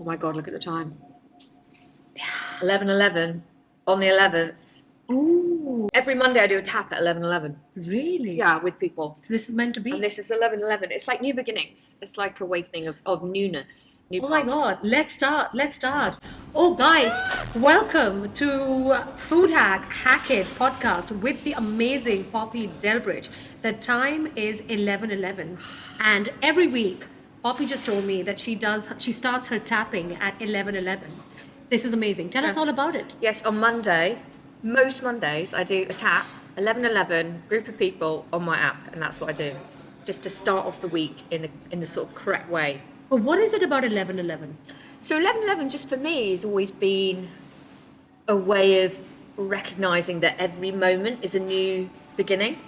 Oh my God, look at the time. 11:11 on the 11th. Ooh, Every Monday I do a tap at 11:11. really? Yeah, with people. So this is meant to be? And this is 11:11. It's like new beginnings. It's like awakening of newness, new Oh my paths. God, let's start. Let's start. Oh, guys, welcome to Foodhak, Hack It podcast with the amazing Poppy Delbridge. The time is 11:11, and every week, Poppy just told me that she starts her tapping at 11:11. This is amazing. Tell us all about it. Yes, on Monday, most Mondays, I do a tap, 11:11, group of people on my app, and that's what I do, just to start off the week in the sort of correct way. But what is it about 11:11? So 11:11 just for me has always been a way of recognizing that every moment is a new beginning,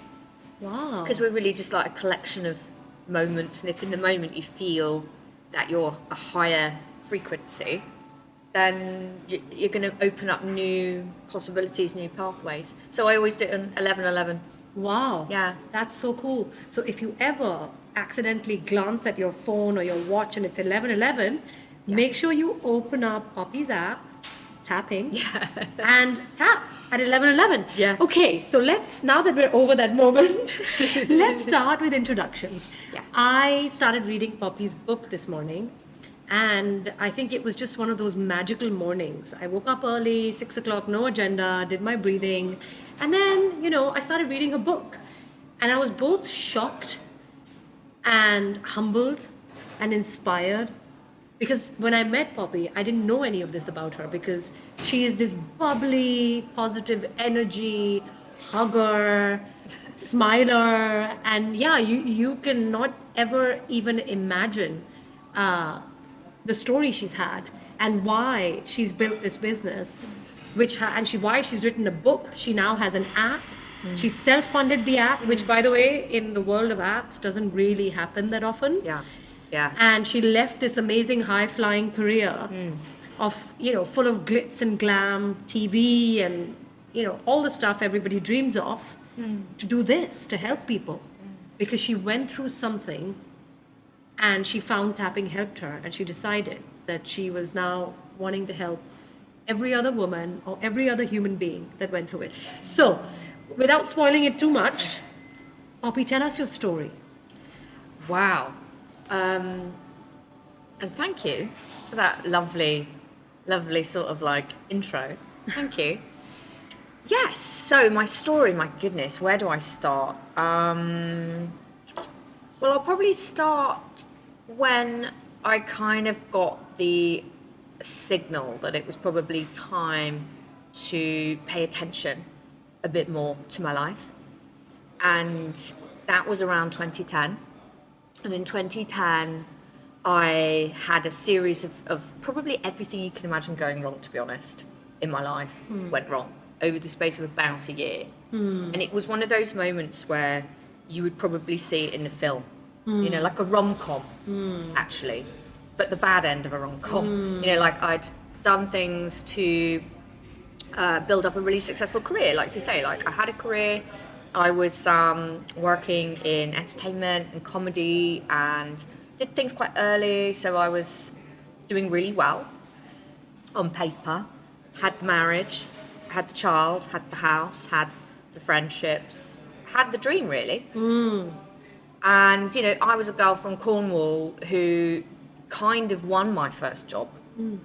Wow. because we're really just like a collection of moments, and if in the moment you feel that you're a higher frequency, then you're going to open up new possibilities, new pathways. So I always do it on 11:11. Wow. Yeah. That's so cool. So if you ever accidentally glance at your phone or your watch and it's 11:11, make sure you open up Poppy's app, tapping, and tap at 11:11. Yeah. Okay, so now that we're over that moment, let's start with introductions. Yeah. I started reading Poppy's book this morning. And I think it was just one of those magical mornings. I woke up early, 6 o'clock, no agenda, did my breathing. And then, I started reading her book. And I was both shocked and humbled and inspired. Because when I met Poppy, I didn't know any of this about her because she is this bubbly, positive energy, hugger, smiler. And yeah, you cannot ever even imagine the story she's had and why she's built this business, why she's written a book. She now has an app. She self-funded the app, which, by the way, in the world of apps doesn't really happen that often. Yeah. And she left this amazing high-flying career of, full of glitz and glam, TV and, all the stuff everybody dreams of to do this, to help people. Because she went through something and she found tapping helped her, and she decided that she was now wanting to help every other woman or every other human being that went through it. So, without spoiling it too much, Poppy, tell us your story. Wow. And thank you for that lovely sort of like intro. Thank you. Yes, so my story, my goodness, where do I start? Well, I'll probably start when I kind of got the signal that it was probably time to pay attention a bit more to my life. And that was around 2010. And in 2010, I had a series of probably everything you can imagine going wrong, to be honest, in my life went wrong over the space of about a year. And it was one of those moments where you would probably see it in the film, like a rom-com, actually, but the bad end of a rom-com. Like I'd done things to build up a really successful career, like you say. Like I had a career, I was working in entertainment and comedy and did things quite early, so I was doing really well on paper, had marriage, had the child, had the house, had the friendships, had the dream really. And I was a girl from Cornwall who kind of won my first job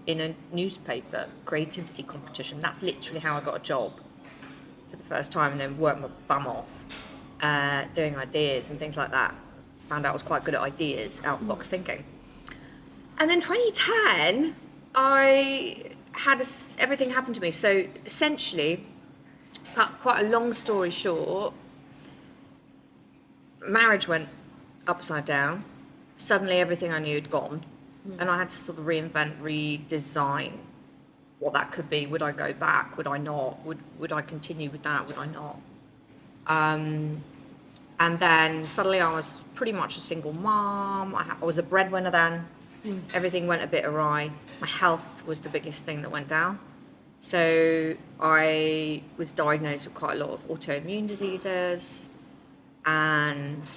in a newspaper creativity competition. That's literally how I got a job for the first time, and then worked my bum off doing ideas and things like that. Found out I was quite good at ideas, out-of-the-box thinking. And then 2010, I had everything happen to me. So essentially, cut quite a long story short, marriage went upside down. Suddenly everything I knew had gone. And I had to sort of reinvent, redesign what that could be. Would I go back? Would I not? Would I continue with that? Would I not? And then suddenly I was pretty much a single mom. I was a breadwinner then. Everything went a bit awry. My health was the biggest thing that went down. So I was diagnosed with quite a lot of autoimmune diseases, and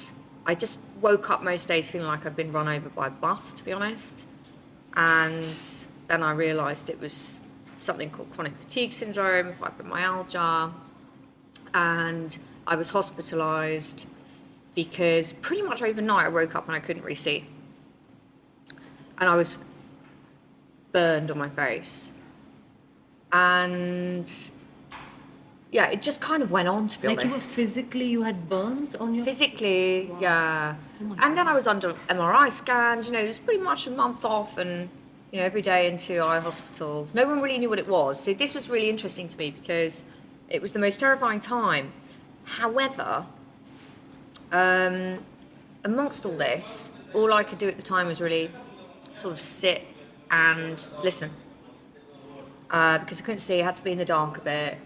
I just woke up most days feeling like I'd been run over by a bus, to be honest. And then I realised it was something called chronic fatigue syndrome, fibromyalgia, and I was hospitalised because pretty much overnight I woke up and I couldn't really see. And I was burned on my face. And yeah, it just kind of went on, to be Like honest. you had burns on your Physically, Wow. yeah. Oh my And then I was under MRI scans, it was pretty much a month off and, every day into eye hospitals. No one really knew what it was. So this was really interesting to me because it was the most terrifying time. However, amongst all this, all I could do at the time was really sort of sit and listen. Because I couldn't see, I had to be in the dark a bit.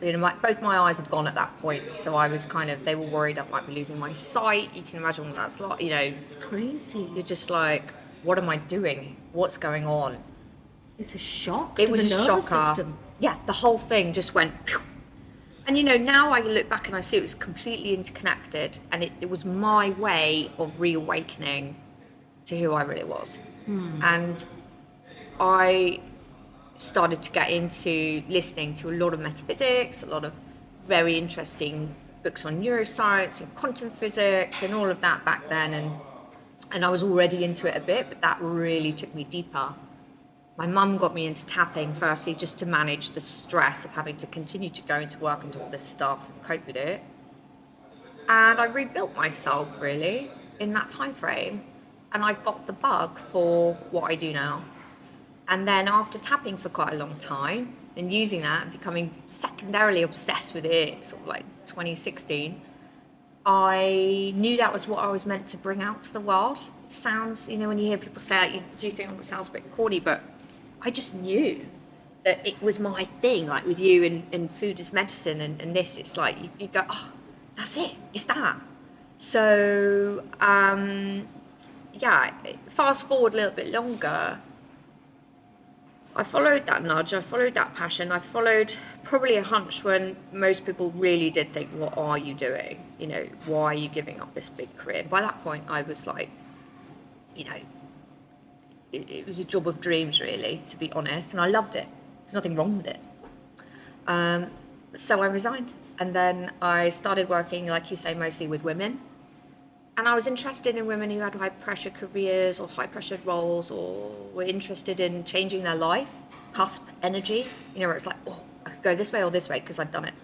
Both my eyes had gone at that point, so I was they were worried I might be losing my sight. You can imagine what that's like, It's crazy. You're just like, what am I doing? What's going on? It's a shock. It to was the a nervous shocker. system. Yeah, the whole thing just went pew. And now I look back and I see it was completely interconnected, and it was my way of reawakening to who I really was. And I started to get into listening to a lot of metaphysics, a lot of very interesting books on neuroscience and quantum physics and all of that back then, and I was already into it a bit, but that really took me deeper. My mum got me into tapping, firstly, just to manage the stress of having to continue to go into work and do all this stuff and cope with it. And I rebuilt myself, really, in that time frame, and I got the bug for what I do now. And then after tapping for quite a long time and using that and becoming secondarily obsessed with it, sort of like 2016, I knew that was what I was meant to bring out to the world. It sounds, when you hear people say it, you do think it sounds a bit corny, but I just knew that it was my thing, like with you and food as medicine and this, it's like you go, oh, that's it, it's that. So, fast forward a little bit longer, I followed that nudge, I followed that passion, I followed probably a hunch when most people really did think, what are you doing? Why are you giving up this big career? By that point, I was like, it was a job of dreams, really, to be honest, and I loved it. There's nothing wrong with it. So I resigned, and then I started working, like you say, mostly with women. And I was interested in women who had high-pressure careers or high-pressure roles or were interested in changing their life, cusp energy, where it's like, oh, I could go this way or this way because I'd done it.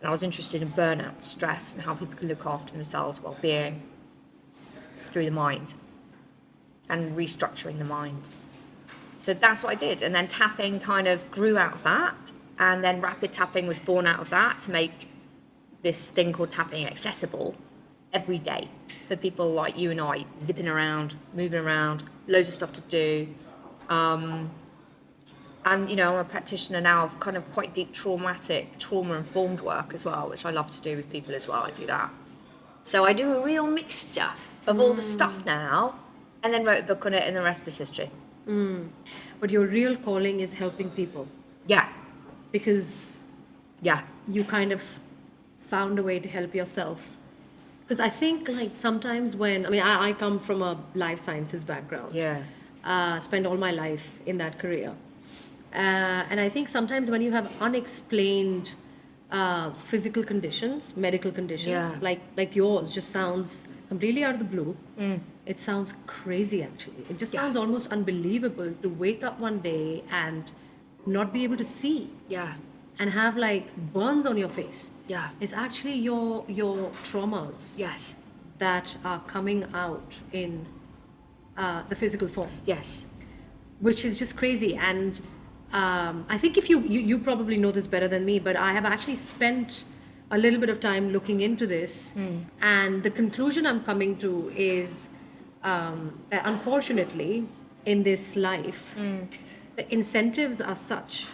And I was interested in burnout, stress, and how people can look after themselves, well-being, through the mind and restructuring the mind. So that's what I did. And then tapping kind of grew out of that. And then rapid tapping was born out of that to make this thing called tapping accessible every day for people like you and I, zipping around, moving around, loads of stuff to do. And, I'm a practitioner now of kind of quite deep trauma-informed work as well, which I love to do with people as well. I do that. So I do a real mixture of all the stuff now, and then wrote a book on it, and the rest is history. But your real calling is helping people. Yeah. Because you kind of found a way to help yourself. Because I think sometimes I come from a life sciences background. Yeah. Spent all my life in that career. And I think sometimes when you have unexplained physical conditions, medical conditions, like yours, just sounds completely out of the blue. It sounds crazy, actually. It just sounds almost unbelievable to wake up one day and not be able to see. Yeah. And have burns on your face. Yeah. It's actually your traumas. Yes. That are coming out in the physical form. Yes. Which is just crazy. And I think if you probably know this better than me, but I have actually spent a little bit of time looking into this, and the conclusion I'm coming to is that unfortunately in this life, the incentives are such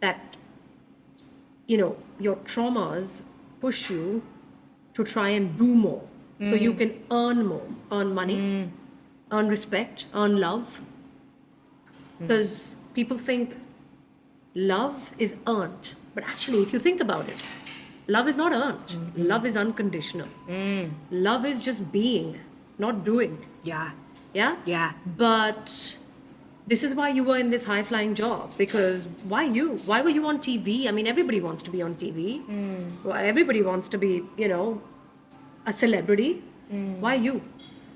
that your traumas push you to try and do more, so you can earn more, earn money, earn respect, earn love, because people think love is earned, but actually if you think about it, love is not earned. Love is unconditional. Love is just being, not doing. Yeah. Yeah? Yeah. But This is why you were in this high flying job, because why you? Why were you on TV? I mean, everybody wants to be on TV. Well, everybody wants to be, a celebrity. Why you?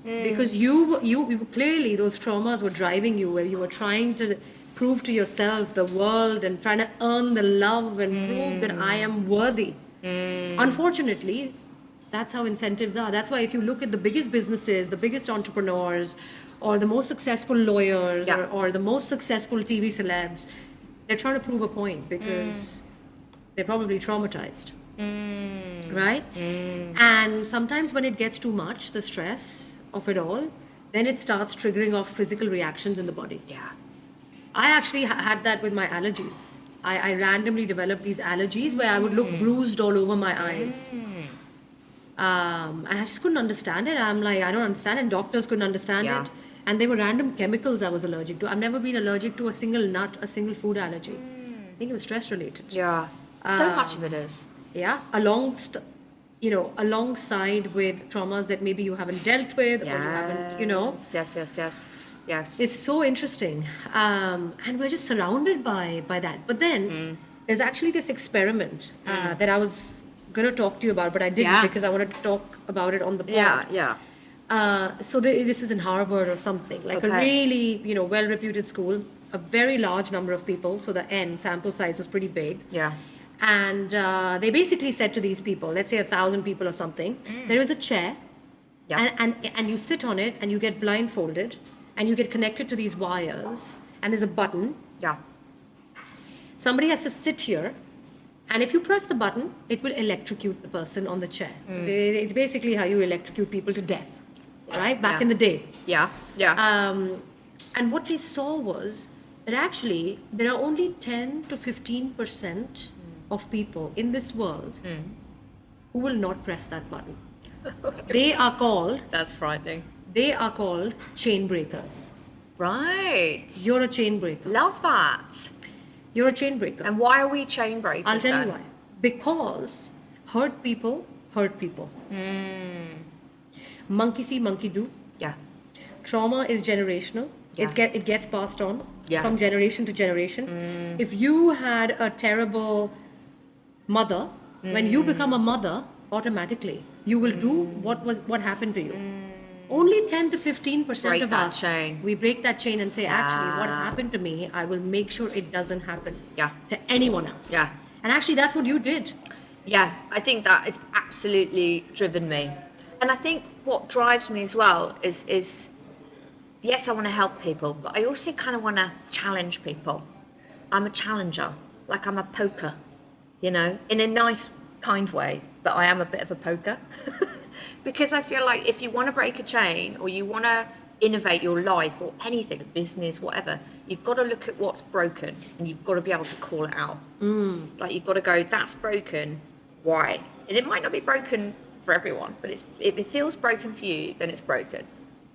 Because you clearly, those traumas were driving you, where you were trying to prove to yourself, the world, and trying to earn the love and prove that I am worthy. Unfortunately, that's how incentives are. That's why if you look at the biggest businesses, the biggest entrepreneurs, or the most successful lawyers, or the most successful TV celebs, they're trying to prove a point because they're probably traumatized. Right? And sometimes when it gets too much, the stress of it all, then it starts triggering off physical reactions in the body. Yeah. I actually had that with my allergies. I randomly developed these allergies where I would look bruised all over my eyes. And I just couldn't understand it. I'm like, I don't understand it. Doctors couldn't understand it. And they were random chemicals I was allergic to. I've never been allergic to a single nut, a single food allergy. I think it was stress related. Yeah. So much of it is. Yeah. Alongside with traumas that maybe you haven't dealt with or you haven't, Yes. It's so interesting. And we're just surrounded by that. But then there's actually this experiment that I was going to talk to you about, but I didn't because I wanted to talk about it on the pod. So this was in Harvard or something, like a really, well-reputed school, a very large number of people. So the sample size was pretty big. Yeah. And they basically said to these people, let's say 1,000 people or something, there is a chair and you sit on it and you get blindfolded and you get connected to these wires and there's a button. Yeah. Somebody has to sit here, and if you press the button, it will electrocute the person on the chair. It's basically how you electrocute people to death, right? Back in the day. Yeah. And what they saw was that actually there are only 10 to 15% of people in this world who will not press that button. They are called... That's frightening. They are called chainbreakers. Right. You're a chainbreaker. Love that. You're a chainbreaker. And why are we chain breakers? I'll tell you why. Because hurt people hurt people. Monkey see, monkey do. Yeah. Trauma is generational. Yeah. It gets passed on from generation to generation. If you had a terrible mother, when you become a mother, automatically you will do what happened to you. Only 10 to 15% of us, we break that chain and say, actually, what happened to me, I will make sure it doesn't happen to anyone else. Yeah. And actually, that's what you did. Yeah, I think that has absolutely driven me. And I think what drives me as well is yes, I want to help people, but I also kind of want to challenge people. I'm a challenger, like I'm a poker, in a nice, kind way, but I am a bit of a poker. Because I feel like if you want to break a chain or you want to innovate your life or anything, a business, whatever, you've got to look at what's broken and you've got to be able to call it out. Like you've got to go, that's broken, why? And it might not be broken for everyone, but if it feels broken for you, then it's broken.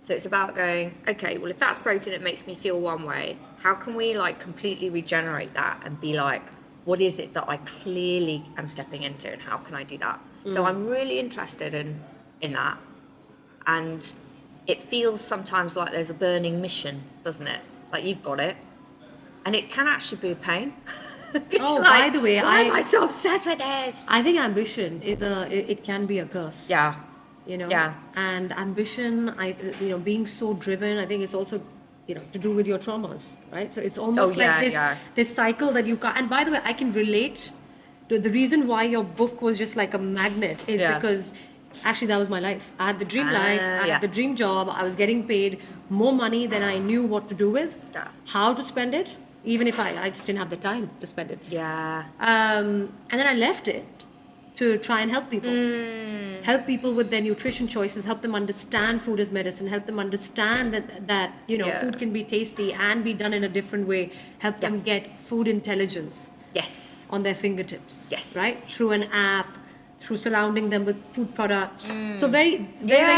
So it's about going, okay, well, if that's broken, it makes me feel one way. How can we completely regenerate that and be like, what is it that I clearly am stepping into and how can I do that? So I'm really interested in that. And it feels sometimes like there's a burning mission, doesn't it? Like you've got it. And it can actually be a pain. By the way, why am I so obsessed with this? I think ambition it can be a curse. Yeah. Yeah. And ambition, being so driven, I think it's also, to do with your traumas, right? So it's almost this cycle that you can't. And by the way, I can relate to the reason why your book was just like a magnet is because actually that was my life. I had the dream life, I had the dream job, I was getting paid more money than I knew what to do with, how to spend it, even if I just didn't have the time to spend it. Yeah. And then I left it to try and help people. Help people with their nutrition choices, help them understand food as medicine, help them understand that food can be tasty and be done in a different way, help them get food intelligence on their fingertips, right? Through an app, through surrounding them with food products. So very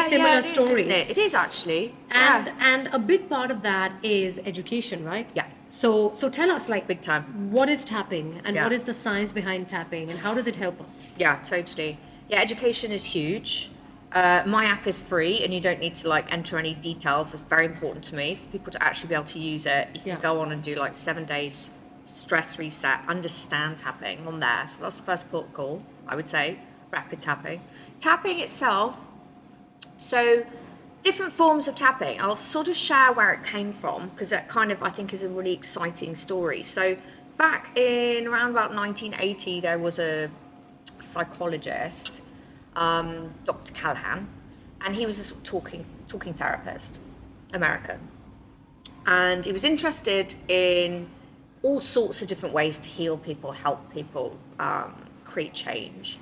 similar stories. It is actually. And a big part of that is education, right? Yeah. So tell us, big time, what is tapping and what is the science behind tapping and how does it help us? Yeah, totally. Yeah, education is huge. My app is free and you don't need to like enter any details. It's very important to me for people to actually be able to use it. You can go on and do like 7 days stress reset, understand tapping on there. So that's the first protocol, I would say, rapid tapping. Tapping itself, so different forms of tapping. I'll sort of share where it came from because that kind of, I think, is a really exciting story. So back in around about 1980, there was a psychologist, Dr. Callahan, and he was a sort of talking therapist, American. And he was interested in all sorts of different ways to heal people, help people, create change,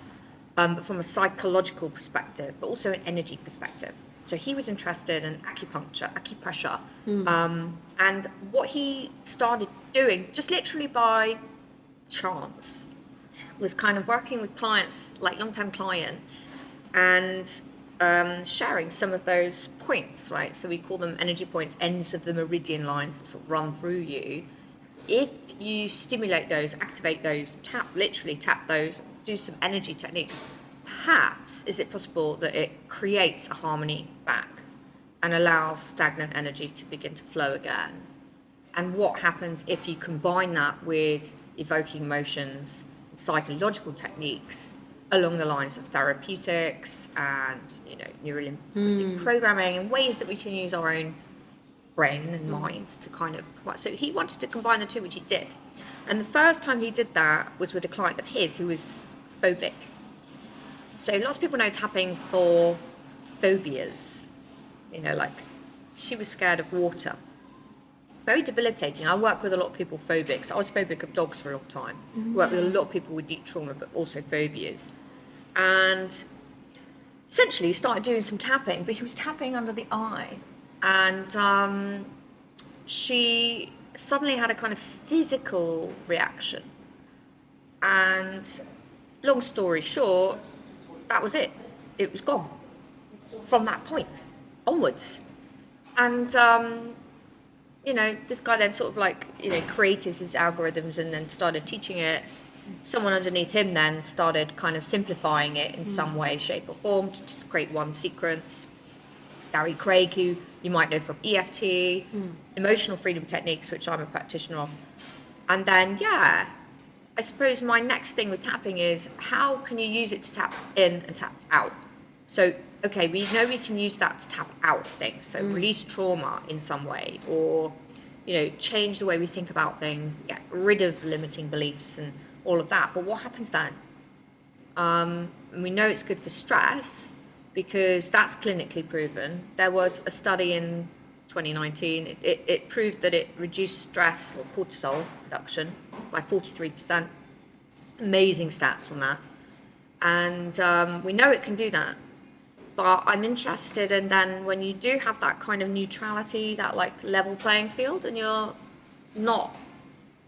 but from a psychological perspective, but also an energy perspective. So he was interested in acupressure. And what he started doing, just literally by chance, was kind of working with clients, like long-term clients, and sharing some of those points, right? So we call them energy points, ends of the meridian lines that sort of run through you. If you stimulate those, activate those, literally tap those, do some energy techniques, perhaps is it possible that it creates a harmony back and allows stagnant energy to begin to flow again? And what happens if you combine that with evoking emotions, psychological techniques along the lines of therapeutics and, you know, neurolinguistic programming and ways that we can use our own brain and mind to kind of, so he wanted to combine the two, which he did. And the first time he did that was with a client of his who was phobic. So lots of people know tapping for phobias, you know, like she was scared of water. Very debilitating. I work with a lot of people phobics. I was phobic of dogs for a long time. Worked with a lot of people with deep trauma, but also phobias. And essentially he started doing some tapping, but he was tapping under the eye. And she suddenly had a kind of physical reaction. And long story short, that was it. It was gone from that point onwards. And, you know, this guy then sort of like, you know, created his algorithms and then started teaching it. Someone underneath him then started kind of simplifying it in some way, shape or form to create one sequence. Gary Craig, who you might know from EFT, emotional freedom techniques, which I'm a practitioner of. And then, yeah, I suppose my next thing with tapping is how can you use it to tap in and tap out? So, okay, we know we can use that to tap out things. So release trauma in some way, or, you know, change the way we think about things, get rid of limiting beliefs and all of that. But what happens then? And we know it's good for stress because that's clinically proven. There was a study in 2019. It proved that it reduced stress or cortisol production by 43%. Amazing stats on that. And we know it can do that. But I'm interested in then when you do have that kind of neutrality, that like level playing field, and you're not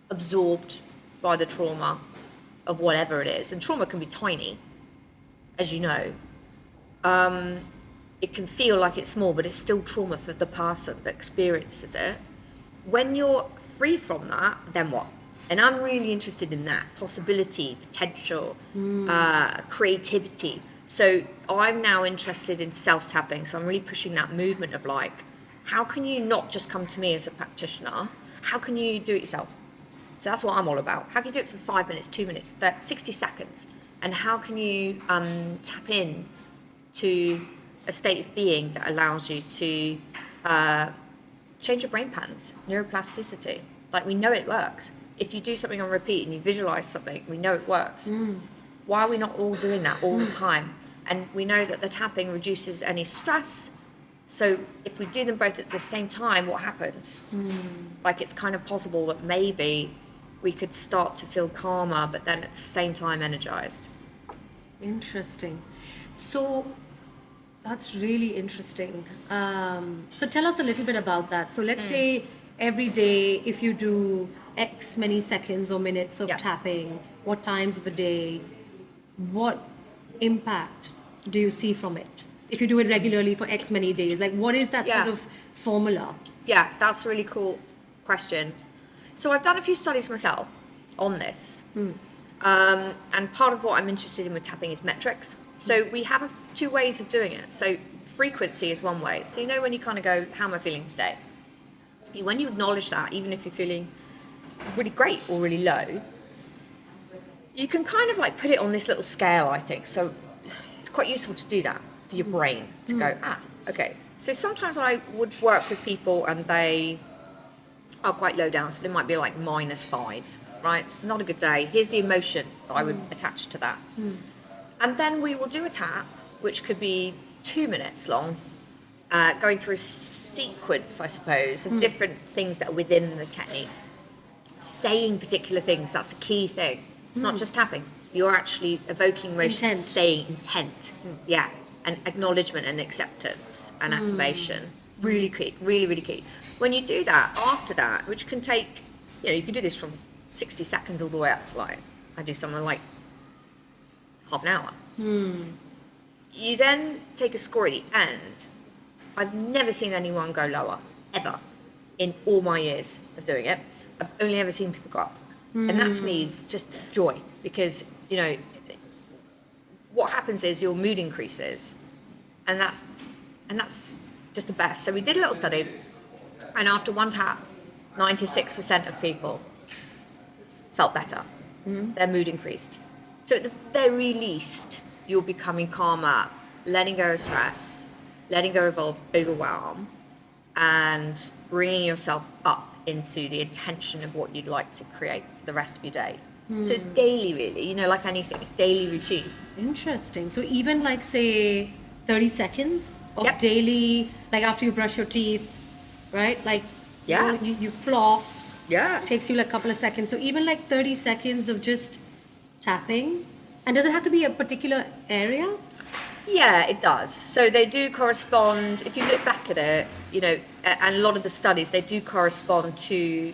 absorbed by the trauma of whatever it is. And trauma can be tiny, as you know. It can feel like it's small, but it's still trauma for the person that experiences it. When you're free from that, then what? And I'm really interested in that possibility, potential, creativity. So I'm now interested in self-tapping. So I'm really pushing that movement of like, how can you not just come to me as a practitioner? How can you do it yourself? So that's what I'm all about. How can you do it for 5 minutes, 2 minutes, 60 seconds? And how can you tap in to a state of being that allows you to change your brain patterns, neuroplasticity? Like, we know it works. If you do something on repeat and you visualize something, we know it works. Why are we not all doing that all the time? And we know that the tapping reduces any stress. So if we do them both at the same time, what happens? Like, it's kind of possible that maybe we could start to feel calmer, but then at the same time energized. Interesting. So that's really interesting. So tell us a little bit about that. So let's say every day, if you do X many seconds or minutes of tapping, what times of the day, what impact do you see from it? If you do it regularly for X many days, like what is that sort of formula? Yeah, that's a really cool question. So I've done a few studies myself on this. And part of what I'm interested in with tapping is metrics. So we have two ways of doing it. So frequency is one way. So when you kind of go, how am I feeling today? When you acknowledge that, even if you're feeling really great or really low, you can kind of like put it on this little scale, I think. So it's quite useful to do that for your brain to go, okay. So sometimes I would work with people and they are quite low down. So they might be like -5, right? It's not a good day. Here's the emotion that I would attach to that. And then we will do a tap, which could be 2 minutes long, going through a sequence, I suppose, of different things that are within the technique. Saying particular things, that's a key thing. It's not just tapping. You're actually evoking emotion, saying intent. Yeah. And acknowledgement and acceptance and affirmation. Really key, really, really key. When you do that, after that, which can take, you can do this from 60 seconds all the way up to like, I do something like half an hour. You then take a score at the end. I've never seen anyone go lower, ever, in all my years of doing it. I've only ever seen people go up. And that to me is just joy, because, what happens is your mood increases, and that's just the best. So we did a little study, and after one tap, 96% of people felt better. Their mood increased. So at the very least, you're becoming calmer, letting go of stress, letting go of overwhelm, and bringing yourself up into the intention of what you'd like to create for the rest of your day. So it's daily, really, like anything, it's daily routine. Interesting. So even like, say, 30 seconds of daily, like after you brush your teeth, right? Like, you floss. Yeah. Takes you like a couple of seconds. So even like 30 seconds of just tapping. And does it have to be a particular area? Yeah, it does. So they do correspond, if you look back at it, and a lot of the studies, they do correspond to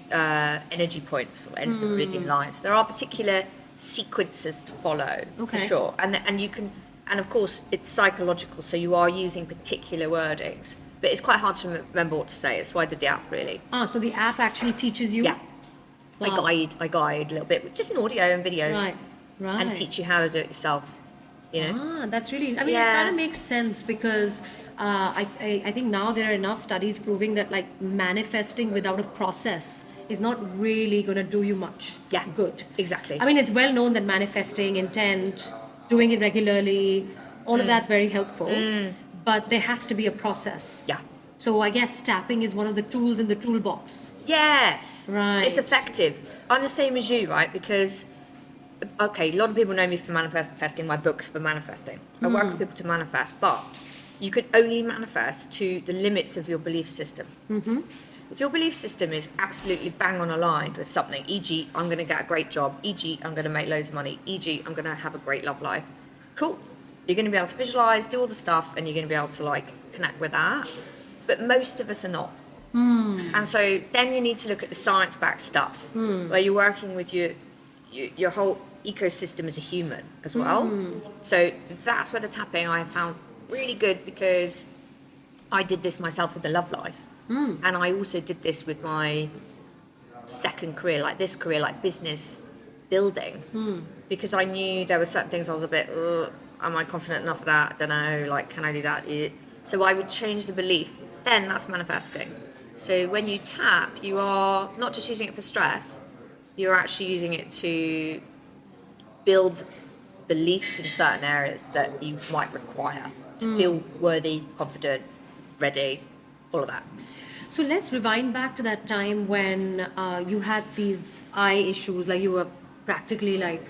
energy points or ends of the meridian lines. There are particular sequences to follow, for sure. And you can, and of course, it's psychological, so you are using particular wordings. But it's quite hard to remember what to say. That's why I did the app, really. So the app actually teaches you? Yeah. Wow. I guide a little bit, with just an audio and videos. Right. And teach you how to do it yourself. That's really, it kind of makes sense, because I think now there are enough studies proving that like manifesting without a process is not really going to do you much good. Exactly. It's well known that manifesting, intent, doing it regularly, all of that's very helpful, but there has to be a process. Yeah. So I guess tapping is one of the tools in the toolbox. Yes. Right. It's effective. I'm the same as you, right? Because a lot of people know me for manifesting, my books for manifesting. I work with people to manifest, but you can only manifest to the limits of your belief system. If your belief system is absolutely bang on aligned with something, e.g., I'm going to get a great job, e.g., I'm going to make loads of money, e.g., I'm going to have a great love life, cool. You're going to be able to visualize, do all the stuff, and you're going to be able to like connect with that. But most of us are not. And so then you need to look at the science-backed stuff, where you're working with your whole ecosystem as a human as well. So that's where the tapping I have found really good, because I did this myself with the love life. And I also did this with my second career, like this career, like business building, because I knew there were certain things I was a bit, am I confident enough of that? I don't know, like, can I do that? So I would change the belief. Then that's manifesting. So when you tap, you are not just using it for stress, you're actually using it to build beliefs in certain areas that you might require to feel worthy, confident, ready, all of that. So let's rewind back to that time when you had these eye issues, like you were practically like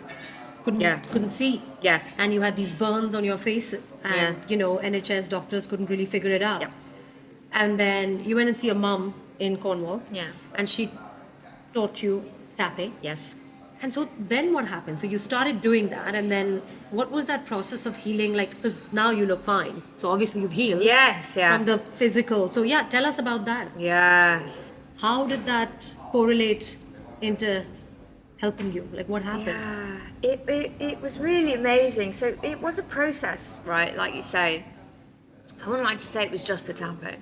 couldn't see. Yeah. And you had these burns on your face, and NHS doctors couldn't really figure it out. Yeah. And then you went and see your mum in Cornwall. Yeah. And she taught you tapping. Yes. And so then what happened? So you started doing that, and then what was that process of healing like? Because now you look fine. So obviously you've healed. Yes, yeah. From the physical. So tell us about that. Yes. How did that correlate into helping you? Like what happened? Yeah, it was really amazing. So it was a process, right? Like you say, I wouldn't like to say it was just the tapping.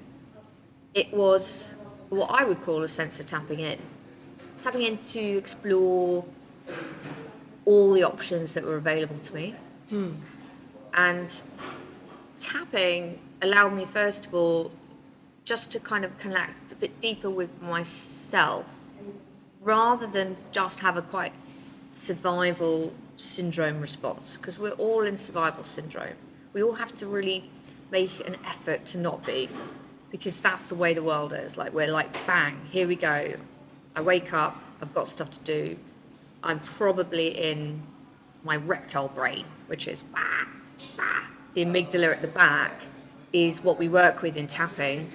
It was what I would call a sense of tapping in to explore all the options that were available to me. And tapping allowed me, first of all, just to kind of connect a bit deeper with myself, rather than just have a quite survival syndrome response, because we're all in survival syndrome. We all have to really make an effort to not be, because that's the way the world is. Like, we're like, bang, here we go. I wake up, I've got stuff to do. I'm probably in my reptile brain, which is the amygdala at the back is what we work with in tapping.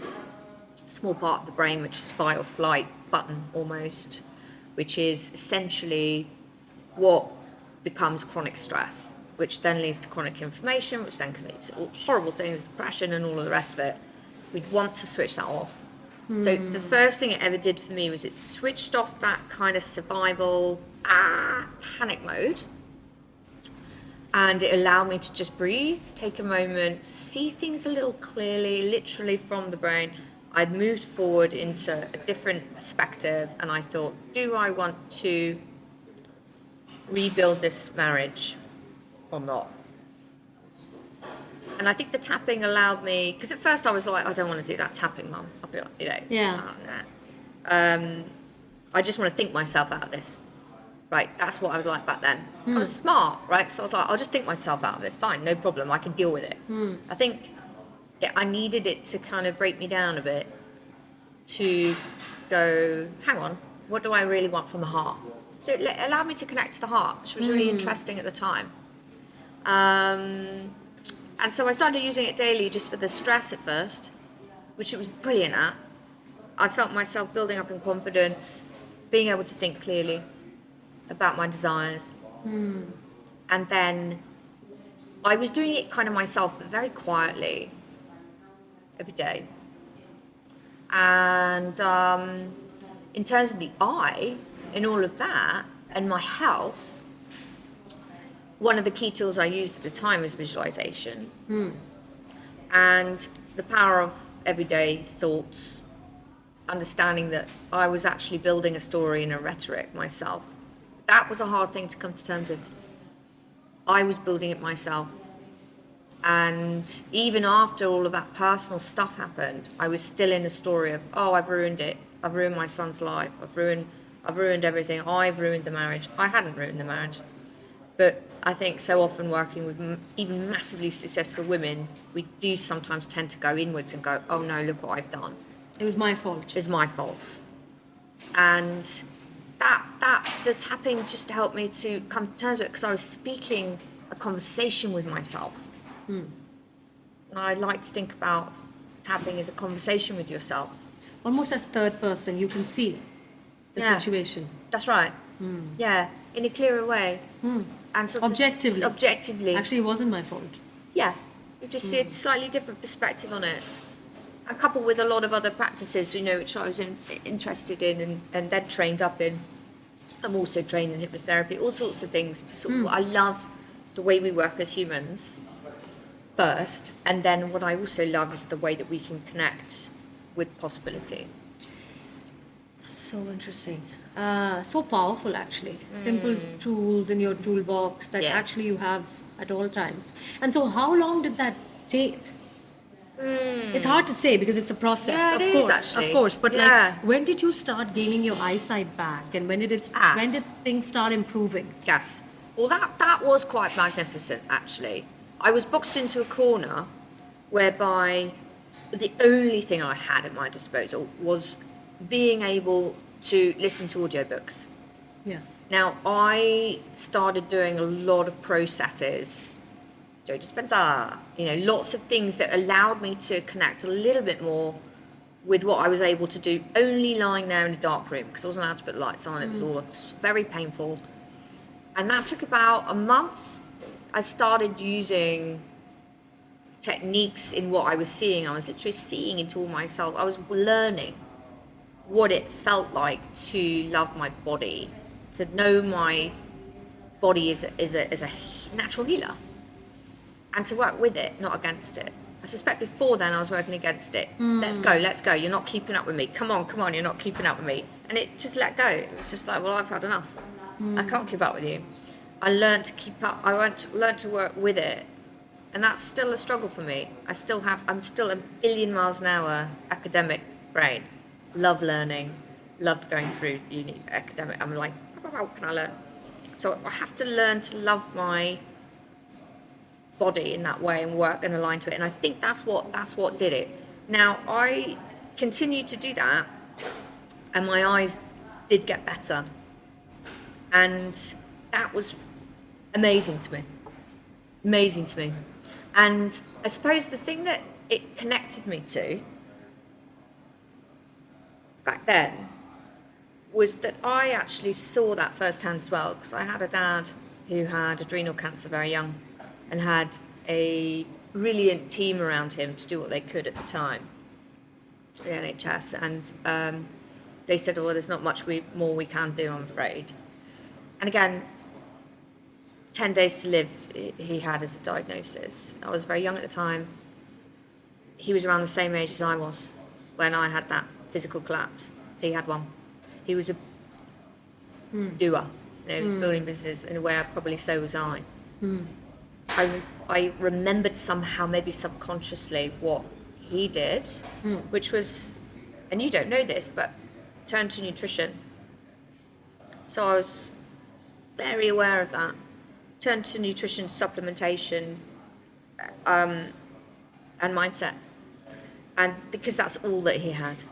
A small part of the brain, which is fight or flight button almost, which is essentially what becomes chronic stress, which then leads to chronic inflammation, which then can lead to all horrible things, depression and all of the rest of it. We'd want to switch that off. So the first thing it ever did for me was it switched off that kind of survival panic mode, and it allowed me to just breathe, take a moment, see things a little clearly, literally from the brain. I'd moved forward into a different perspective, and I thought, do I want to rebuild this marriage or not? And I think the tapping allowed me, because at first I was like, I don't want to do that tapping, Mum. I'll be like, Yeah. I just want to think myself out of this. Right, that's what I was like back then. I was smart, right? So I was like, I'll just think myself out of this. Fine, no problem. I can deal with it. I think I needed it to kind of break me down a bit, to go, hang on, what do I really want from the heart? So it allowed me to connect to the heart, which was really interesting at the time. And so I started using it daily just for the stress at first, which it was brilliant at. I felt myself building up in confidence, being able to think clearly about my desires. And then I was doing it kind of myself, but very quietly, every day. And in terms of the I, in all of that, and my health, one of the key tools I used at the time was visualization. And the power of everyday thoughts, understanding that I was actually building a story and a rhetoric myself. That was a hard thing to come to terms with. I was building it myself. And even after all of that personal stuff happened, I was still in a story of, oh, I've ruined it. I've ruined my son's life. I've ruined everything. I've ruined the marriage. I hadn't ruined the marriage. But I think so often working with even massively successful women, we do sometimes tend to go inwards and go, oh no, look what I've done. It was my fault. It's my fault. And the tapping just helped me to come to terms with it, because I was speaking a conversation with myself. And I like to think about tapping as a conversation with yourself. Almost as third person, you can see the situation. That's right. Yeah, in a clearer way. And sort of objectively. Actually, it wasn't my fault. Yeah, you just see a slightly different perspective on it. And coupled with a lot of other practices, which I was interested in and then trained up in. I'm also trained in hypnotherapy, all sorts of things. I love the way we work as humans first, and then what I also love is the way that we can connect with possibility. So interesting. So powerful, actually. Simple tools in your toolbox that actually you have at all times. And so how long did that take? It's hard to say because it's a process, Yeah, it is, actually. Of course. But Yeah. when did you start gaining your eyesight back, and when did things start improving? Yes. Well, that was quite magnificent, actually. I was boxed into a corner whereby the only thing I had at my disposal was being able to listen to audiobooks. Yeah. Now, I started doing a lot of processes, Joe Dispenza, lots of things that allowed me to connect a little bit more with what I was able to do only lying there in a dark room, because I wasn't allowed to put lights on. It was very painful. And that took about a month. I started using techniques in what I was seeing. I was literally seeing into all myself. I was learning what it felt like to love my body, to know my body is a natural healer, and to work with it, not against it. I suspect before then I was working against it. Let's go. You're not keeping up with me. Come on, you're not keeping up with me. And it just let go. It was just like, well, I've had enough. I can't keep up with you. I learned to keep up. I learned to work with it And that's still a struggle for me. I'm still a billion miles an hour academic brain. Love learning, loved going through uni academic. I'm like, how can I learn? So I have to learn to love my body in that way and work and align to it. And I think that's what did it. Now I continued to do that, and my eyes did get better, and that was amazing to me. And I suppose the thing that it connected me to back then was that I actually saw that firsthand as well, because I had a dad who had adrenal cancer very young and had a brilliant team around him to do what they could at the time, the NHS, and they said, oh, there's not much more we can do, I'm afraid. And again, 10 days to live he had as a diagnosis. I was very young at the time. He was around the same age as I was when I had that physical collapse. He had one. He was a doer. He was building businesses in a way, probably so was I. I remembered somehow, maybe subconsciously, what he did, which was, and you don't know this, but turn to nutrition. So I was very aware of that. Turn to nutrition, supplementation, and mindset. And because that's all that he had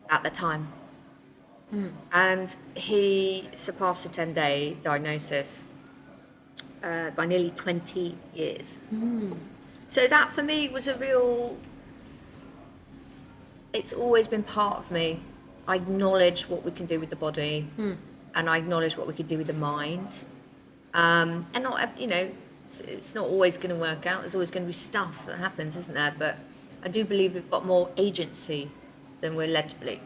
at the time. And he surpassed the 10-day diagnosis by nearly 20 years. So that for me was a real, it's always been part of me. I acknowledge what we can do with the body, and I acknowledge what we can do with the mind. And not, it's not always going to work out. There's always going to be stuff that happens, isn't there? But I do believe we've got more agency than we're led to believe.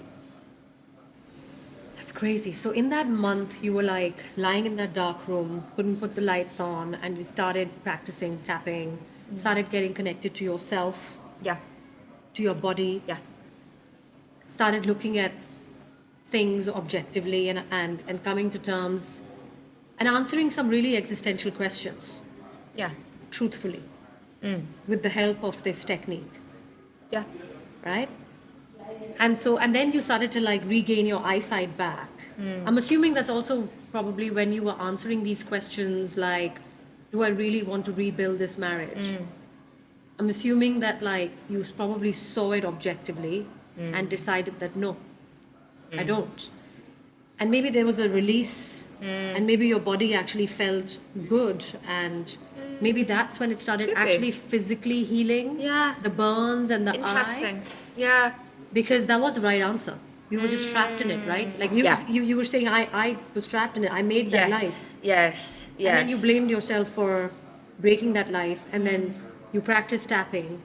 That's crazy. So in that month, you were like lying in that dark room, couldn't put the lights on, and you started practicing tapping, started getting connected to yourself, Yeah, to your body, yeah, started looking at things objectively and coming to terms and answering some really existential questions, yeah, truthfully, with the help of this technique, yeah. right? And then you started to like regain your eyesight back. I'm assuming that's also probably when you were answering these questions like, do I really want to rebuild this marriage? I'm assuming that like you probably saw it objectively and decided that no, I don't. And maybe there was a release, and maybe your body actually felt good, and maybe that's when it started Could be. actually physically healing. Yeah. The burns and the Interesting. eye. Yeah. Because that was the right answer. You were just trapped in it, right? Like you were saying, I was trapped in it. I made that life. Yes. And then you blamed yourself for breaking that life, and then you practiced tapping,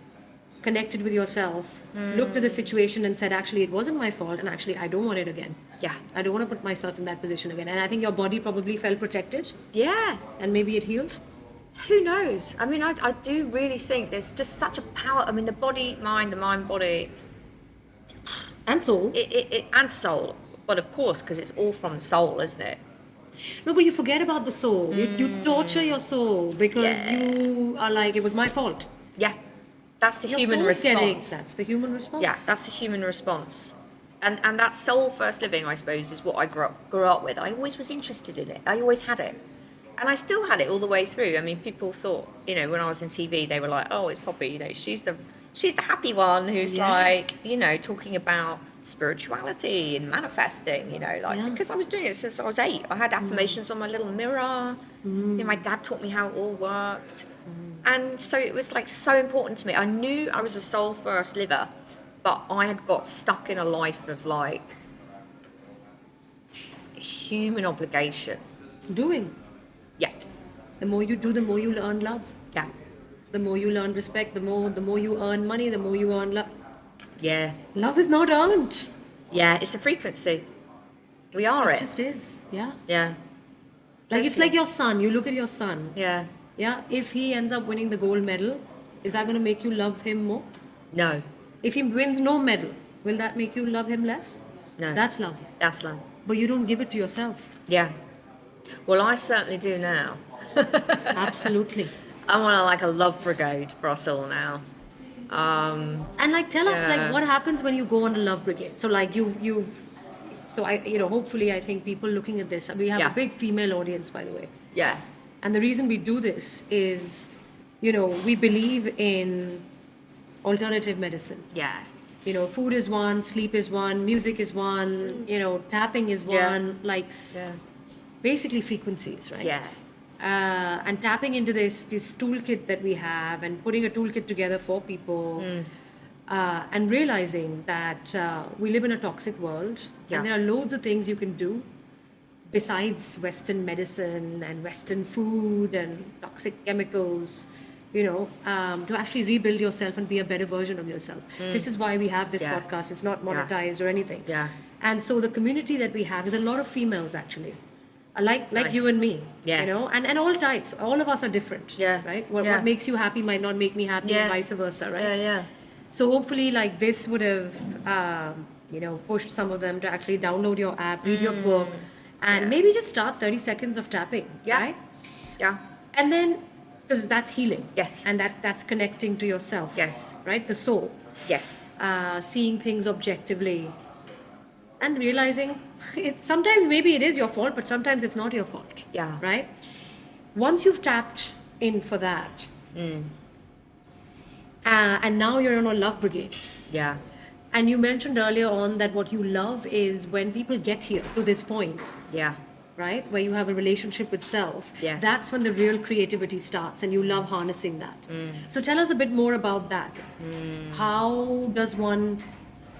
connected with yourself, looked at the situation and said, actually, it wasn't my fault, and actually, I don't want it again. Yeah. I don't want to put myself in that position again. And I think your body probably felt protected, Yeah. and maybe it healed. Who knows? I mean, I do really think there's just such a power. I mean, the body, mind, the mind, body, And soul. and soul. But of course, because it's all from the soul, isn't it? No, but you forget about the soul. You torture your soul because you are like, it was my fault. Yeah. That's the Your human soul's response. That's the human response. Yeah, that's the human response. And that soul first living, I suppose, is what I grew up with. I always was interested in it. I always had it. And I still had it all the way through. I mean, people thought, when I was in TV, they were like, oh, it's Poppy, she's the happy one who's like, talking about spirituality and manifesting, because I was doing it since I was 8. I had affirmations on my little mirror. My dad taught me how it all worked. And so it was like so important to me. I knew I was a soul first liver, but I had got stuck in a life of like human obligation. Doing. Yeah. The more you do, the more you earn love. Yeah. The more you learn respect, the more you earn money, the more you earn love. Yeah. Love is not earned. Yeah, it's a frequency. We are It it. just is. Yeah. Yeah. Like it's Totally. like your son. You look at your son. Yeah. Yeah. If he ends up winning the gold medal, is that going to make you love him more? No. If he wins no medal, will that make you love him less? No. That's love. That's love. But you don't give it to yourself. Yeah. Well, I certainly do now. Absolutely. I'm on like a love brigade for us all now. And like, tell us, Yeah. like, what happens when you go on a love brigade? So, like, so I, hopefully, I think people looking at this, we have Yeah. a big female audience, by the way. Yeah. And the reason we do this is, we believe in alternative medicine. Yeah. Food is one, sleep is one, music is one, tapping is Yeah. one, like Yeah. basically frequencies, right? Yeah. And tapping into this toolkit that we have and putting a toolkit together for people and realizing that we live in a toxic world Yeah. and there are loads of things you can do besides Western medicine and Western food and toxic chemicals, to actually rebuild yourself and be a better version of yourself. This is why we have this Yeah. podcast. It's not monetized or anything. Yeah. And so the community that we have is a lot of females actually, like Nice. you and me, Yeah. and all types. All of us are different. Yeah. Right. Yeah. What makes you happy might not make me happy, Yeah. and vice versa. Right. Yeah. Yeah. So hopefully, like this would have, pushed some of them to actually download your app, read your book, and maybe just start 30 seconds of tapping. Yeah. Right. Yeah. And then, because that's healing. Yes. And that's connecting to yourself. Yes. Right. The soul. Yes. Seeing things objectively. And realizing sometimes maybe it is your fault, but sometimes it's not your fault. Yeah. Right? Once you've tapped in for that, and now you're on a love brigade. Yeah. And you mentioned earlier on that what you love is when people get here to this point, Yeah. right? Where you have a relationship with self. Yes. That's when the real creativity starts and you love harnessing that. So tell us a bit more about that. How does one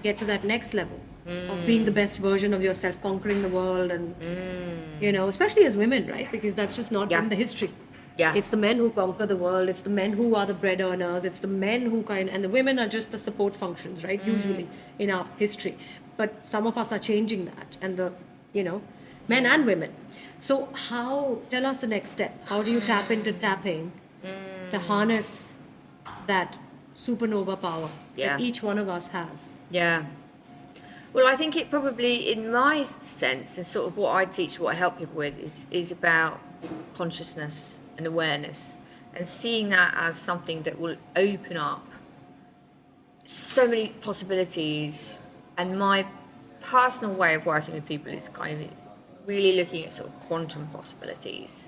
get to that next level of being the best version of yourself, conquering the world and, especially as women, right? Because that's just not Yeah. in the history. Yeah. It's the men who conquer the world. It's the men who are the bread earners. It's the men who and the women are just the support functions, right? Usually in our history. But some of us are changing that and men and women. So tell us the next step. How do you tap into tapping to harness that supernova power Yeah. that each one of us has? Yeah. Well, I think it probably, in my sense, and sort of what I teach, what I help people with, is about consciousness and awareness, and seeing that as something that will open up so many possibilities. And my personal way of working with people is kind of really looking at sort of quantum possibilities.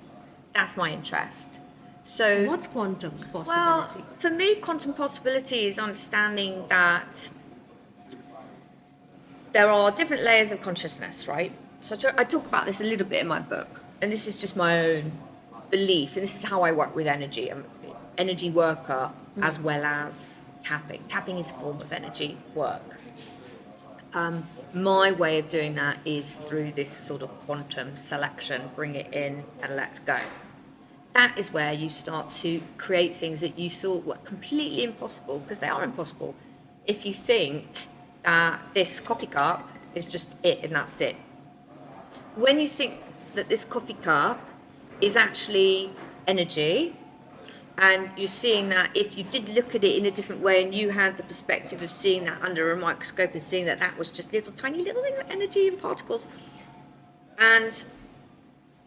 That's my interest. So What's quantum possibility? well, for me, quantum possibility is understanding that there are different layers of consciousness, right? So I talk about this a little bit in my book, and this is just my own belief, and this is how I work with energy. I'm an energy worker as well as tapping. Tapping is a form of energy work. My way of doing that is through this sort of quantum selection, bring it in and let's go. That is where you start to create things that you thought were completely impossible, because they are impossible. If you think that this coffee cup is just it and that's it. When you think that this coffee cup is actually energy, and you're seeing that if you did look at it in a different way and you had the perspective of seeing that under a microscope and seeing that that was just tiny little energy and particles, and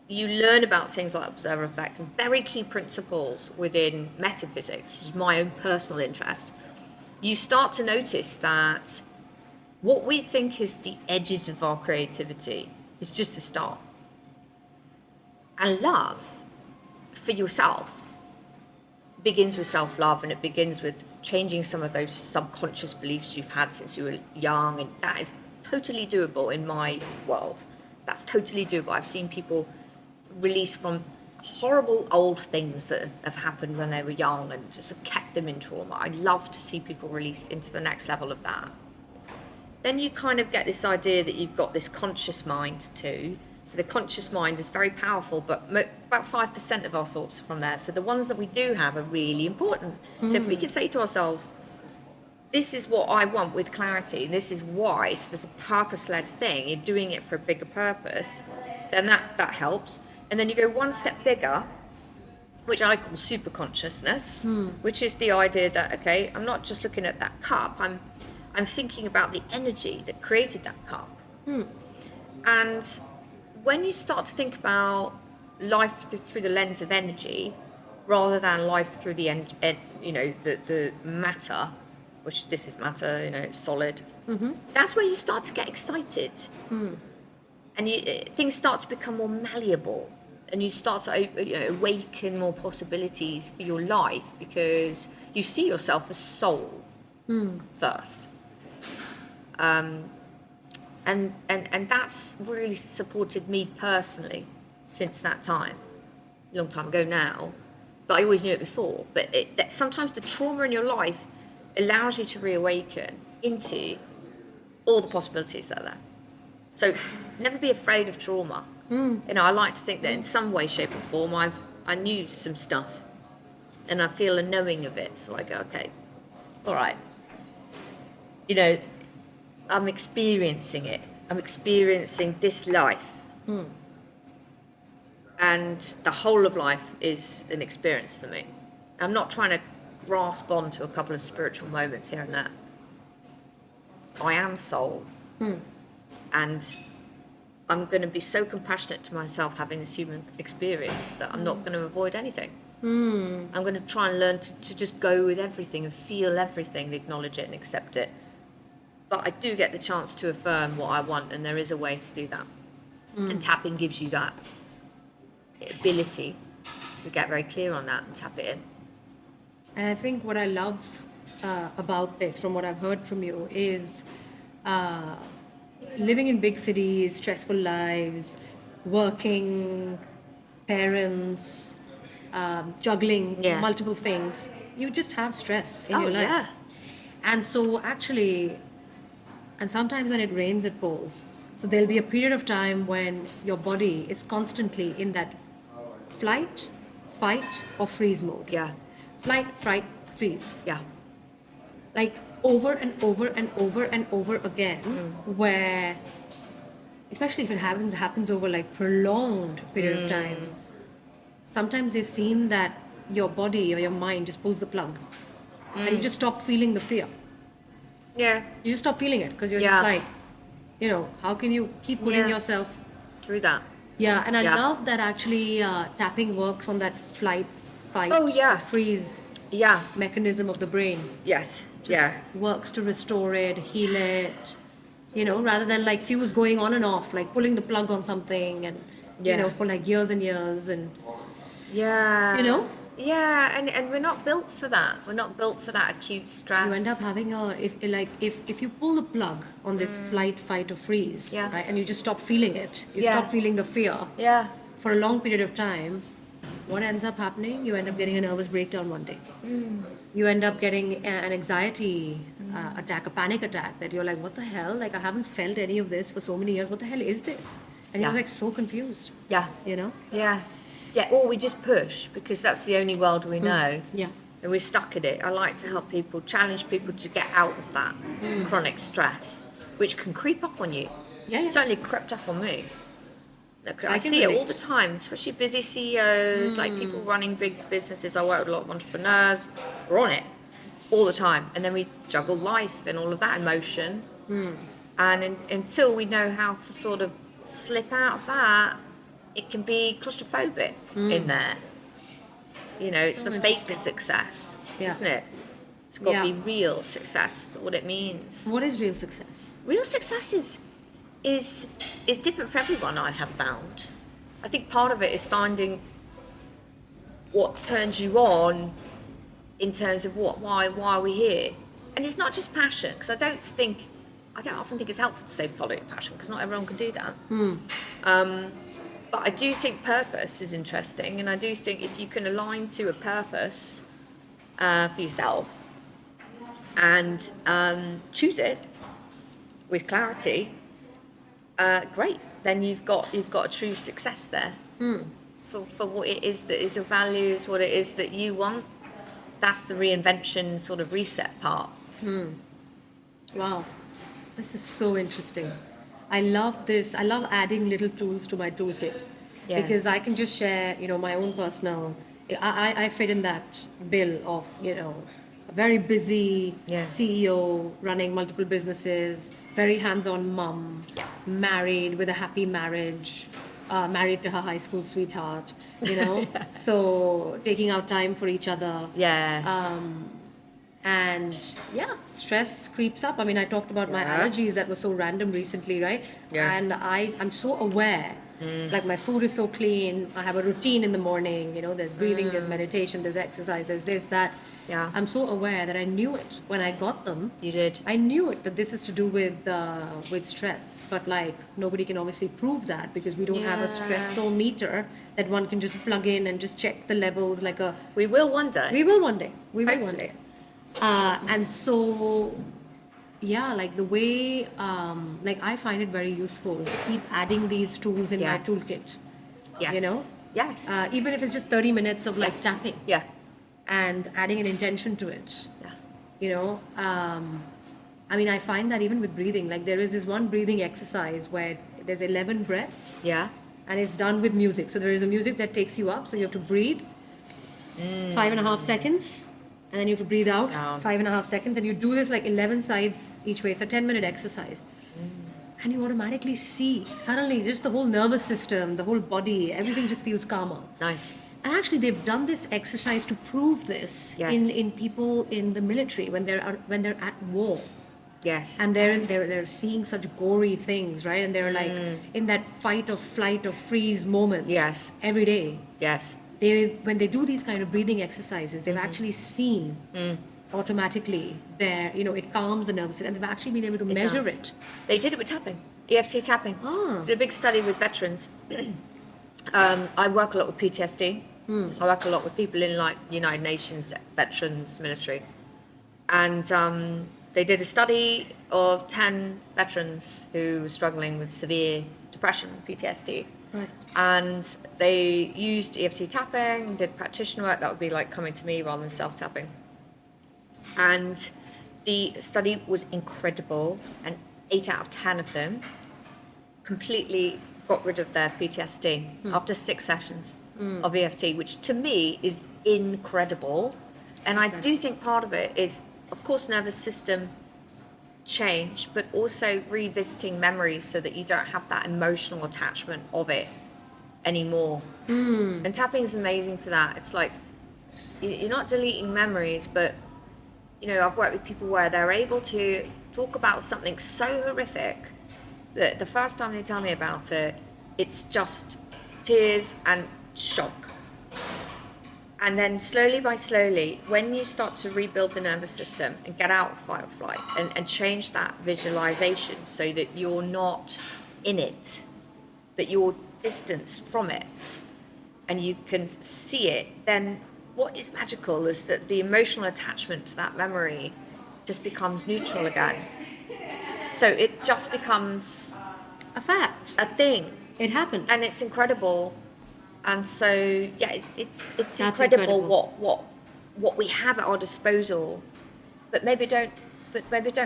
you learn about things like observer effect and very key principles within metaphysics, which is my own personal interest, you start to notice that what we think is the edges of our creativity is just the start. And love for yourself begins with self-love, and it begins with changing some of those subconscious beliefs you've had since you were young, and that is totally doable in my world. That's totally doable. I've seen people release from horrible old things that have happened when they were young and just have kept them in trauma. I love to see people release into the next level of that. Then you kind of get this idea that you've got this conscious mind too. So the conscious mind is very powerful, but about 5% of our thoughts are from there. So the ones that we do have are really important. So if we can say to ourselves, this is what I want with clarity, this is why, so there's a purpose-led thing, you're doing it for a bigger purpose, then that helps. And then you go one step bigger, which I call super consciousness, which is the idea that, okay, I'm not just looking at that cup, I'm thinking about the energy that created that cup. And when you start to think about life through the lens of energy, rather than life through the the matter, which this is matter, it's solid. That's where you start to get excited, and things start to become more malleable, and you start to awaken more possibilities for your life because you see yourself as soul first. And that's really supported me personally since that time, a long time ago now, but I always knew it before. But that sometimes the trauma in your life allows you to reawaken into all the possibilities that are there. So never be afraid of trauma. I like to think that in some way, shape or form, I knew some stuff and I feel a knowing of it. So I go, okay, all right, I'm experiencing it. I'm experiencing this life. And the whole of life is an experience for me. I'm not trying to grasp on to a couple of spiritual moments here and there. I am soul. And I'm going to be so compassionate to myself having this human experience that I'm not going to avoid anything. I'm going to try and learn to just go with everything and feel everything, acknowledge it and accept it. But I do get the chance to affirm what I want, and there is a way to do that. And tapping gives you that ability to get very clear on that and tap it in. And I think what I love about this, from what I've heard from you, is living in big cities, stressful lives, working, parents, juggling multiple things. You just have stress in your life. Yeah. And so actually, and sometimes when it rains, it pours. So there'll be a period of time when your body is constantly in that flight, fight, or freeze mode. Yeah. Flight, fright, freeze. Yeah. Like over and over and over and over again, where, especially if it happens over like prolonged period of time, sometimes they've seen that your body or your mind just pulls the plug and you just stop feeling the fear. Yeah. You just stop feeling it because you're just like, how can you keep putting yourself through that? Yeah, and I love that actually tapping works on that flight, fight, freeze mechanism of the brain. Yes. Just works to restore it, heal it, rather than like fuse going on and off, like pulling the plug on something and, for like years and years and, Yeah, and we're not built for that. We're not built for that acute stress. You end up having if you pull the plug on this flight, fight, or freeze, right, and you just stop feeling it, stop feeling the fear, for a long period of time, what ends up happening? You end up getting a nervous breakdown one day. You end up getting an anxiety attack, a panic attack, that you're like, what the hell? Like, I haven't felt any of this for so many years. What the hell is this? And you're like so confused. Yeah. Yeah, or we just push because that's the only world we know. Yeah. And we're stuck in it. I like to help people, challenge people to get out of that chronic stress, which can creep up on you. Yeah. Certainly crept up on me. I see it all the time, especially busy CEOs, like people running big businesses. I work with a lot of entrepreneurs. We're on it all the time. And then we juggle life and all of that emotion. And until we know how to sort of slip out of that, it can be claustrophobic in there. It's So the fake success, isn't it? It's got to be real success, what it means. What is real success? Real success is different for everyone, I have found. I think part of it is finding what turns you on in terms of why are we here? And it's not just passion, because I don't often think it's helpful to say follow your passion, because not everyone can do that. But I do think purpose is interesting, and I do think if you can align to a purpose for yourself and choose it with clarity, great. Then you've got a true success there for what it is that is your values, what it is that you want. That's the reinvention sort of reset part. Wow, this is so interesting. I love this. I love adding little tools to my toolkit because I can just share, my own personal. I fit in that bill of, a very busy CEO running multiple businesses, very hands-on mum, married with a happy marriage, married to her high school sweetheart, you know. So taking out time for each other. Yeah. And yeah, stress creeps up. I mean, I talked about my Yeah. allergies that were so random recently, right? Yeah. And I'm so aware. Like my food is so clean. I have a routine in the morning. You know, there's breathing, there's meditation, there's exercise, there's this, that. Yeah. I'm so aware that I knew it when I got them. You did. I knew it that this is to do with stress, but like nobody can obviously prove that because we don't have a stressometer that one can just plug in and just check the levels like a. We will one day. We will one day. We will one Hopefully. day. And so, yeah, like the way, like I find it very useful to keep adding these tools in my Yeah. toolkit. Yes. You know? Yes. Even if it's just 30 minutes of like tapping Yeah. and adding an intention to it. Yeah. You know, I mean, I find that even with breathing, like there is this one breathing exercise where there's 11 breaths Yeah. and it's done with music. So there is a music that takes you up, so you have to breathe 5.5 seconds, and then you have to breathe out Down. 5.5 seconds, and you do this like 11 sides each way. It's a 10-minute exercise. And you automatically see, suddenly, just the whole nervous system, the whole body, everything just feels calmer. Nice. And actually, they've done this exercise to prove this Yes. in people in the military when they're at war. Yes. And they're seeing such gory things, right? And they're like in that fight or flight or freeze moment. Yes. Every day. Yes. When they do these kind of breathing exercises, they've actually seen automatically it calms the nervous system, and they've actually been able to measure does. it. They did it with tapping, EFT tapping. Ah. Did a big study with veterans. I work a lot with PTSD. I work a lot with people in like United Nations veterans military, and they did a study of 10 veterans who were struggling with severe depression, PTSD. Right. And they used EFT tapping, did practitioner work. That would be like coming to me rather than self-tapping. And the study was incredible, and 8 out of 10 of them completely got rid of their PTSD after 6 sessions of EFT, which to me is incredible. And I do think part of it is, of course, nervous system change, but also revisiting memories so that you don't have that emotional attachment of it anymore. And tapping is amazing for that. It's like you're not deleting memories, but I've worked with people where they're able to talk about something so horrific that the first time they tell me about it, it's just tears and shock. And then slowly by slowly, when you start to rebuild the nervous system and get out of fight or flight and change that visualization so that you're not in it, but you're distanced from it and you can see it, then what is magical is that the emotional attachment to that memory just becomes neutral again. So it just becomes A fact. a thing, It happened. and it's incredible. And so, yeah, it's That's incredible incredible. what we have at our disposal, but maybe don't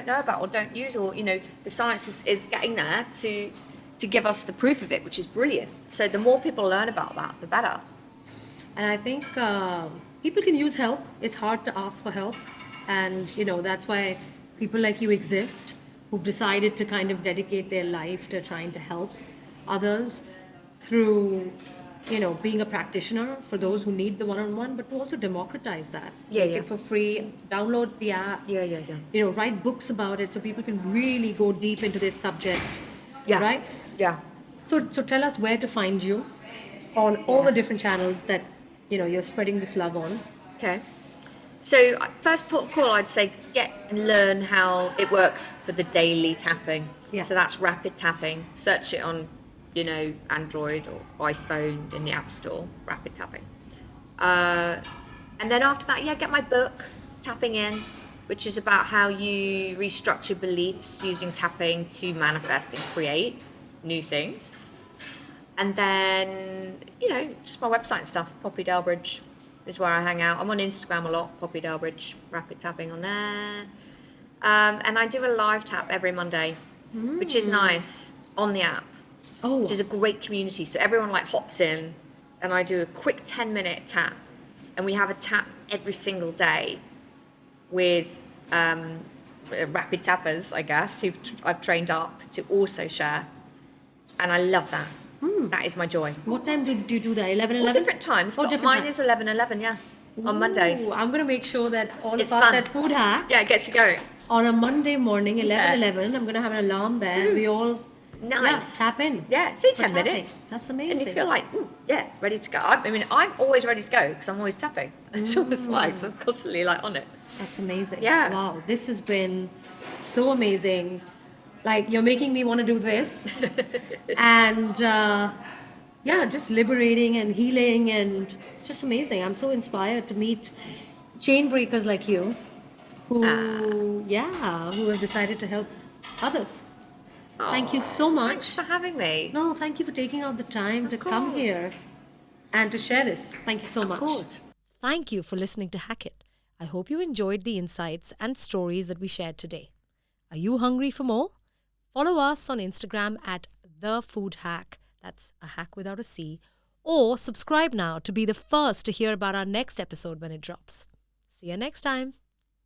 know about or don't use, or the science is getting there to give us the proof of it, which is brilliant. So the more people learn about that, the better. And I think people can use help. It's hard to ask for help. And, that's why people like you exist, who've decided to kind of dedicate their life to trying to help others through, being a practitioner for those who need the one-on-one, but to also democratize that. Yeah, Make yeah. it for free, download the app. Yeah. Write books about it so people can really go deep into this subject. Yeah. Right? Yeah. So tell us where to find you on all the different channels that you're spreading this love on. Okay. So first port of call, I'd say get and learn how it works for the daily tapping. Yeah. So that's rapid tapping. Search it on, Android or iPhone in the App Store, rapid tapping. And then after that, get my book, Tapping In, which is about how you restructure beliefs using tapping to manifest and create new things. And then, just my website and stuff, Poppy Delbridge is where I hang out. I'm on Instagram a lot, Poppy Delbridge, rapid tapping on there. And I do a live tap every Monday, which is nice, on the app, Oh, which is a great community. So everyone hops in and I do a quick 10-minute tap. And we have a tap every single day with rapid tappers, I guess, who I've trained up to also share. And I love that. That is my joy. What time do you do that? 11:11? All different times, Oh, but different mine times. is 11:11, yeah, on Mondays. Ooh, I'm going to make sure that all It's of us fun. at Foodhak, Yeah, it gets you going. on a Monday morning, 11:11, I'm going to have an alarm there. We all Nice. tap in. Yeah, see, for 10 tapping. minutes. That's amazing. And you feel like, ooh, yeah, ready to go. I mean, I'm always ready to go because I'm always tapping. It's always why, because I'm constantly like on it. That's amazing. Yeah. Wow, this has been so amazing. Like, you're making me want to do this. And yeah, just liberating and healing. And it's just amazing. I'm so inspired to meet chain breakers like you who have decided to help others. Thank you so much. Thanks for having me. No, thank you for taking out the time to come course. here and to share this. Thank you so much. Of course. Thank you for listening to Hack It. I hope you enjoyed the insights and stories that we shared today. Are you hungry for more? Follow us on Instagram at The Food Hack. That's a hack without a C. Or subscribe now to be the first to hear about our next episode when it drops. See you next time.